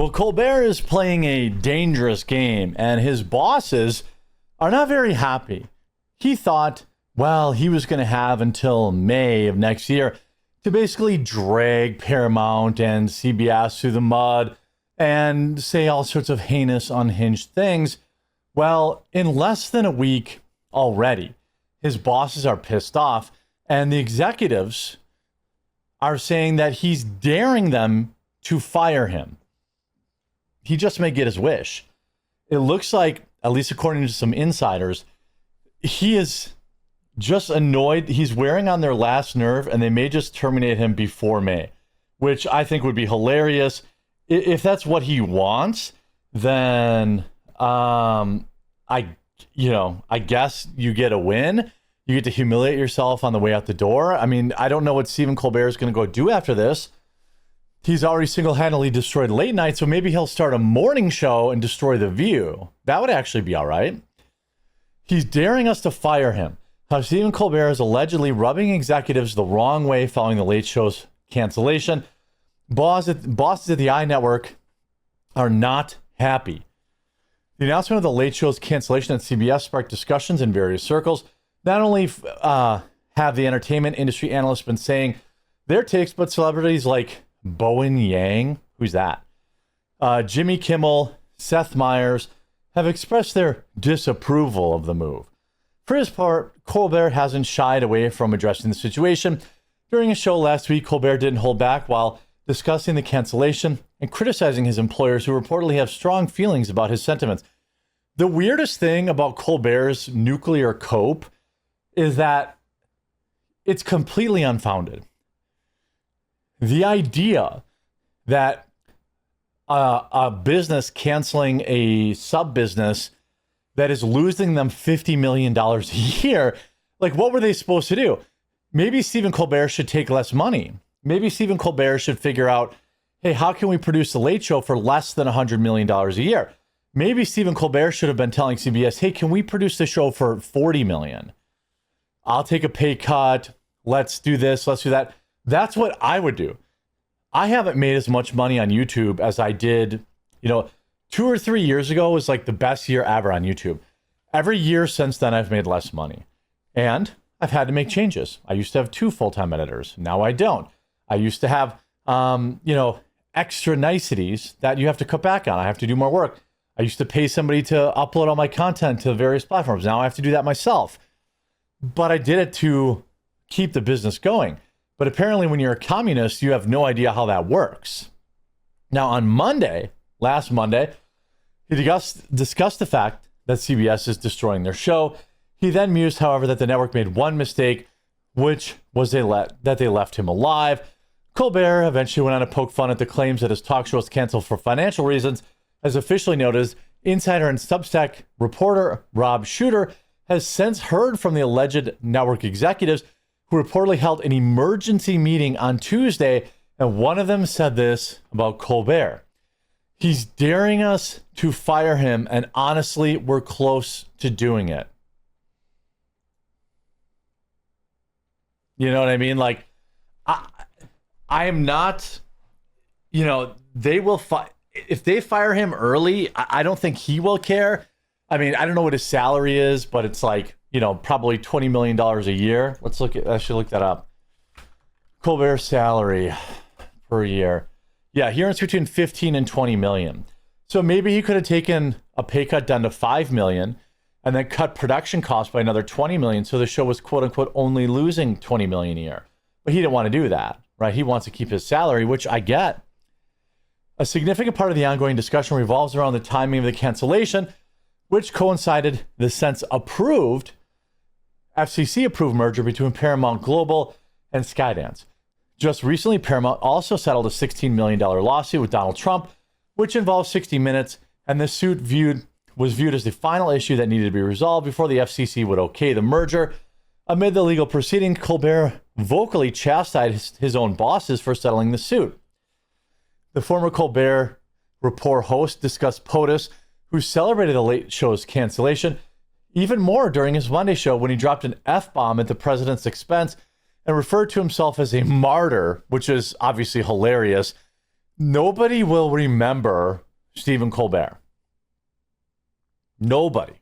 Well, Colbert is playing a dangerous game, and his bosses are not very happy. He thought, well, he was going to have until May of next year to basically drag Paramount and CBS through the mud and say all sorts of heinous, unhinged things. Well, in less than a week already, his bosses are pissed off, and the executives are saying that he's daring them to fire him. He just may get his wish. It looks like, at least according to some insiders, he is just annoyed. He's wearing on their last nerve, and they may just terminate him before May, which I think would be hilarious. If that's what he wants, then I guess you get a win. You get to humiliate yourself on the way out the door. I mean, I don't know what Stephen Colbert is going to go do after this. He's already single-handedly destroyed late night, so maybe he'll start a morning show and destroy The View. That would actually be all right. He's daring us to fire him. How Stephen Colbert is allegedly rubbing executives the wrong way following the Late Show's cancellation. Bosses at the I-Network are not happy. The announcement of the Late Show's cancellation at CBS sparked discussions in various circles. Not only have the entertainment industry analysts been saying their takes, but celebrities like Bowen Yang, who's that? Jimmy Kimmel, Seth Meyers have expressed their disapproval of the move. For his part, Colbert hasn't shied away from addressing the situation. During a show last week, Colbert didn't hold back while discussing the cancellation and criticizing his employers who reportedly have strong feelings about his sentiments. The weirdest thing about Colbert's nuclear cope is that it's completely unfounded. The idea that a business canceling a sub-business that is losing them $50 million a year, like, what were they supposed to do? Maybe Stephen Colbert should take less money. Maybe Stephen Colbert should figure out, hey, how can we produce The Late Show for less than $100 million a year? Maybe Stephen Colbert should have been telling CBS, hey, can we produce the show for $40 million? I'll take a pay cut. Let's do this. Let's do that. That's what I would do. I haven't made as much money on YouTube as I did, 2 or 3 years ago was like the best year ever on YouTube. Every year since then, I've made less money. And I've had to make changes. I used to have 2 full-time editors. Now I don't. I used to have, extra niceties that you have to cut back on. I have to do more work. I used to pay somebody to upload all my content to various platforms. Now I have to do that myself. But I did it to keep the business going. But apparently when you're a communist, you have no idea how that works. Now on Monday, last Monday, he discussed the fact that CBS is destroying their show. He then mused, however, that the network made one mistake, which was that they left him alive. Colbert eventually went on to poke fun at the claims that his talk show was canceled for financial reasons. As officially noted, insider and Substack reporter Rob Shooter has since heard from the alleged network executives who reportedly held an emergency meeting on Tuesday, and one of them said this about Colbert. He's daring us to fire him, and honestly, we're close to doing it. You know what I mean? Like, I am not, they will if they fire him early, I don't think he will care. I mean, I don't know what his salary is, but it's like, probably $20 million a year. I should look that up. Colbert's salary per year. Yeah, he earns between 15 and 20 million. So maybe he could have taken a pay cut down to 5 million and then cut production costs by another 20 million. So the show was quote unquote only losing 20 million a year. But he didn't want to do that, right? He wants to keep his salary, which I get. A significant part of the ongoing discussion revolves around the timing of the cancellation, which coincided the since approved FCC approved merger between Paramount Global and Skydance. Just recently, Paramount also settled a $16 million lawsuit with Donald Trump, which involves 60 Minutes, and the suit was viewed as the final issue that needed to be resolved before the FCC would okay the merger. Amid the legal proceeding, Colbert vocally chastised his own bosses for settling the suit. The former Colbert Report host discussed POTUS, who celebrated the Late Show's cancellation, even more during his Monday show when he dropped an F-bomb at the president's expense and referred to himself as a martyr, which is obviously hilarious. Nobody will remember Stephen Colbert. Nobody.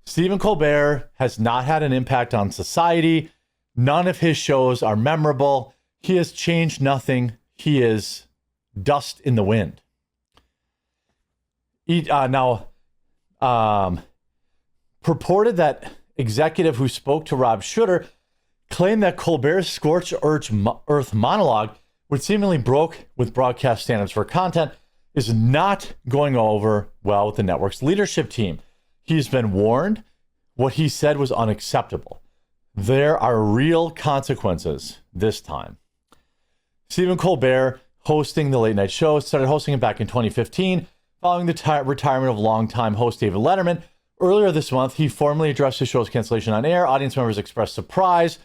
Stephen Colbert has not had an impact on society. None of his shows are memorable. He has changed nothing. He is dust in the wind. Purported that executive who spoke to Rob Shutter claimed that Colbert's scorched earth monologue, which seemingly broke with broadcast standards for content, is not going over well with the network's leadership team. He's been warned. What he said was unacceptable. There are real consequences this time. Stephen Colbert, hosting the late night show, started hosting it back in 2015, following the retirement of longtime host David Letterman. Earlier this month, he formally addressed the show's cancellation on air. Audience members expressed surprise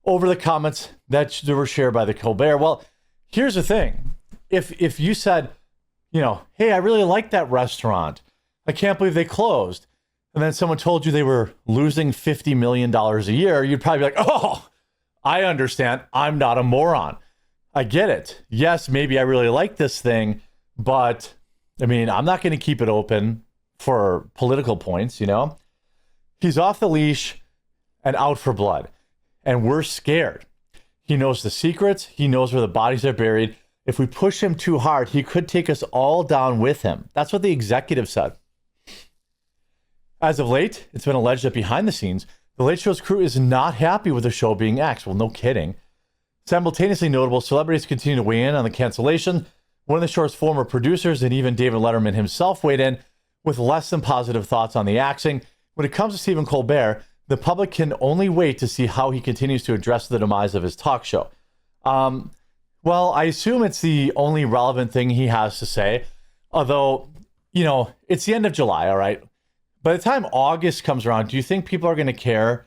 over the comments that were shared by the Colbert. Well, here's the thing. If you said, hey, I really like that restaurant. I can't believe they closed. And then someone told you they were losing $50 million a year, you'd probably be like, oh, I understand. I'm not a moron. I get it. Yes, maybe I really like this thing, but I'm not going to keep it open for political points, He's off the leash and out for blood. And we're scared. He knows the secrets. He knows where the bodies are buried. If we push him too hard, he could take us all down with him. That's what the executive said. As of late, it's been alleged that behind the scenes, the Late Show's crew is not happy with the show being axed. Well, no kidding. Simultaneously, notable celebrities continue to weigh in on the cancellation. One of the show's former producers and even David Letterman himself weighed in with less than positive thoughts on the axing. When it comes to Stephen Colbert, the public can only wait to see how he continues to address the demise of his talk show. Well, I assume it's the only relevant thing he has to say. Although, it's the end of July, all right? By the time August comes around, do you think people are going to care?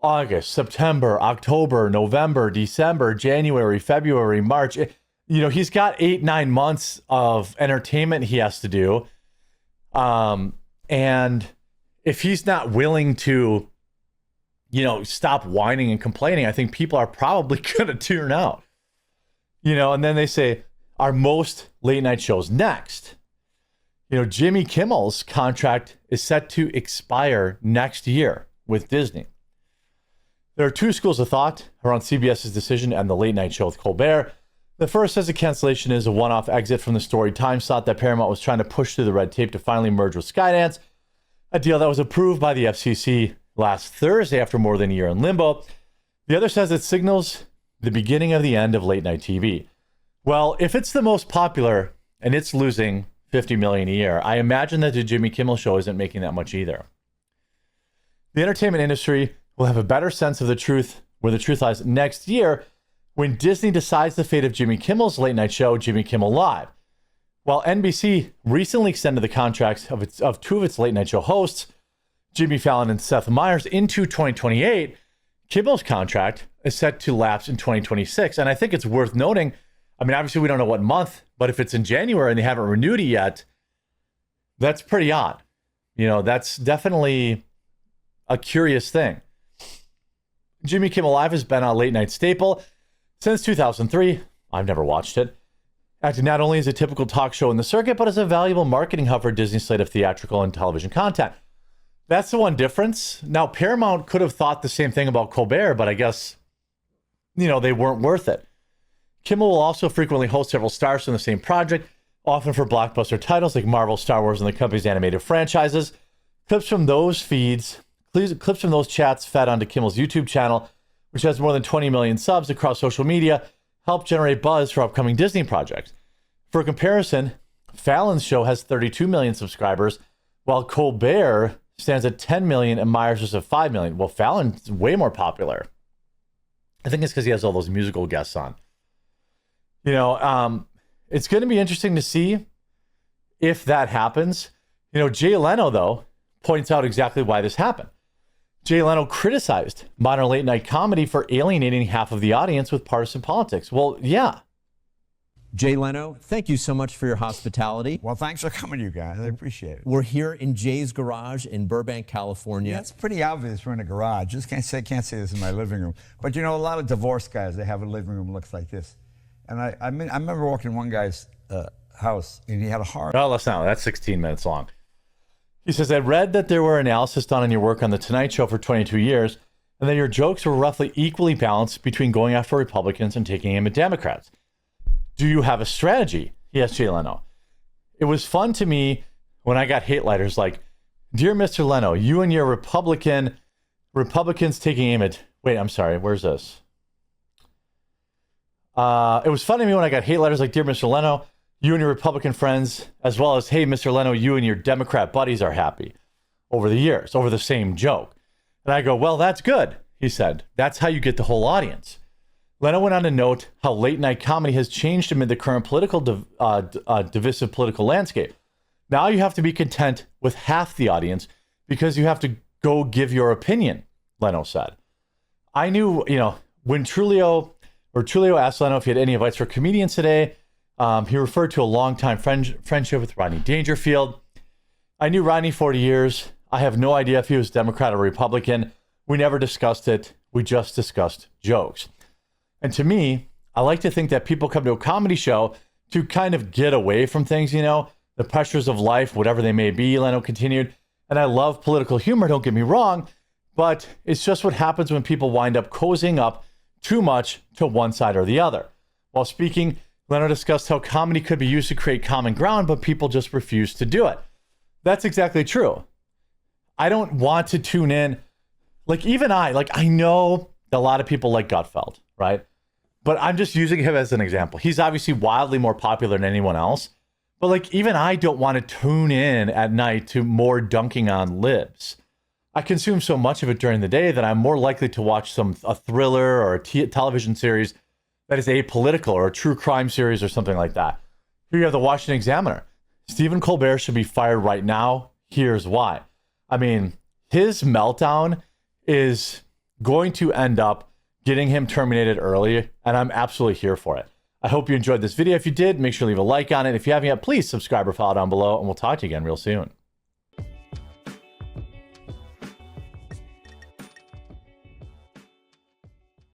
August, September, October, November, December, January, February, March. He's got 8-9 months of entertainment he has to do. And if he's not willing to, stop whining and complaining, I think people are probably going to tune out. And then they say, are most late night shows next? Jimmy Kimmel's contract is set to expire next year with Disney. There are two schools of thought around CBS's decision and the late night show with Colbert. The first says the cancellation is a one-off exit from the story time slot that Paramount was trying to push through the red tape to finally merge with Skydance, a deal that was approved by the FCC last Thursday after more than a year in limbo. The other says it signals the beginning of the end of late night TV. Well, if it's the most popular and it's losing $50 million a year, I imagine that the Jimmy Kimmel Show isn't making that much either. The entertainment industry will have a better sense of the truth, where the truth lies, next year when Disney decides the fate of Jimmy Kimmel's late night show, Jimmy Kimmel Live. While NBC recently extended the contracts of two of its late night show hosts, Jimmy Fallon and Seth Meyers, into 2028, Kimmel's contract is set to lapse in 2026. And I think it's worth noting, obviously we don't know what month, but if it's in January and they haven't renewed it yet, that's pretty odd. That's definitely a curious thing. Jimmy Kimmel Live has been a late night staple since 2003. I've never watched it. Acting not only as a typical talk show in the circuit, but as a valuable marketing hub for Disney's slate of theatrical and television content. That's the one difference. Now, Paramount could have thought the same thing about Colbert, but I guess, they weren't worth it. Kimmel will also frequently host several stars from the same project, often for blockbuster titles like Marvel, Star Wars, and the company's animated franchises. Clips from those chats fed onto Kimmel's YouTube channel, which has more than 20 million subs across social media, help generate buzz for upcoming Disney projects. For comparison, Fallon's show has 32 million subscribers, while Colbert stands at 10 million and Myers is at 5 million. Well, Fallon's way more popular. I think it's because he has all those musical guests on. It's going to be interesting to see if that happens. Jay Leno, though, points out exactly why this happened. Jay Leno criticized modern late night comedy for alienating half of the audience with partisan politics. Well, yeah. Jay Leno, thank you so much for your hospitality. Well, thanks for coming, you guys. I appreciate it. We're here in Jay's garage in Burbank, California. Yeah, it's pretty obvious we're in a garage. Just can't say this in my living room. But a lot of divorced guys, they have a living room that looks like this. And I remember walking in one guy's house, and he had a heart. No, let's not. That's 16 minutes long. He says, I read that there were analysis done on your work on The Tonight Show for 22 years, and that your jokes were roughly equally balanced between going after Republicans and taking aim at Democrats. Do you have a strategy? He asked Jay Leno. It was fun to me when I got hate letters like, Dear Mr. Leno, you and your Republicans taking aim at... Wait, I'm sorry. Where's this? It was fun to me when I got hate letters like, Dear Mr. Leno, you and your Republican friends, as well as, hey, Mr. Leno, you and your Democrat buddies are happy over the years, over the same joke. And I go, well, that's good, he said. That's how you get the whole audience. Leno went on to note how late night comedy has changed amid the current divisive political landscape. Now you have to be content with half the audience because you have to go give your opinion, Leno said. I knew, when Trulio asked Leno if he had any advice for comedians today, he referred to a longtime friendship with Rodney Dangerfield. I knew Rodney 40 years. I have no idea if he was Democrat or Republican. We never discussed it. We just discussed jokes. And to me, I like to think that people come to a comedy show to kind of get away from things, the pressures of life, whatever they may be, Leno continued. And I love political humor, don't get me wrong, but it's just what happens when people wind up cozying up too much to one side or the other. While speaking, Leno discussed how comedy could be used to create common ground, but people just refuse to do it. That's exactly true. I don't want to tune in. I know a lot of people like Gutfeld, right? But I'm just using him as an example. He's obviously wildly more popular than anyone else. But even I don't want to tune in at night to more dunking on libs. I consume so much of it during the day that I'm more likely to watch a thriller or a television series that is apolitical, or a true crime series or something like that. Here you have the Washington Examiner. Stephen Colbert should be fired right now. Here's why. I mean, his meltdown is going to end up getting him terminated early, and I'm absolutely here for it. I hope you enjoyed this video. If you did, make sure to leave a like on it. If you haven't yet, please subscribe or follow down below, and we'll talk to you again real soon.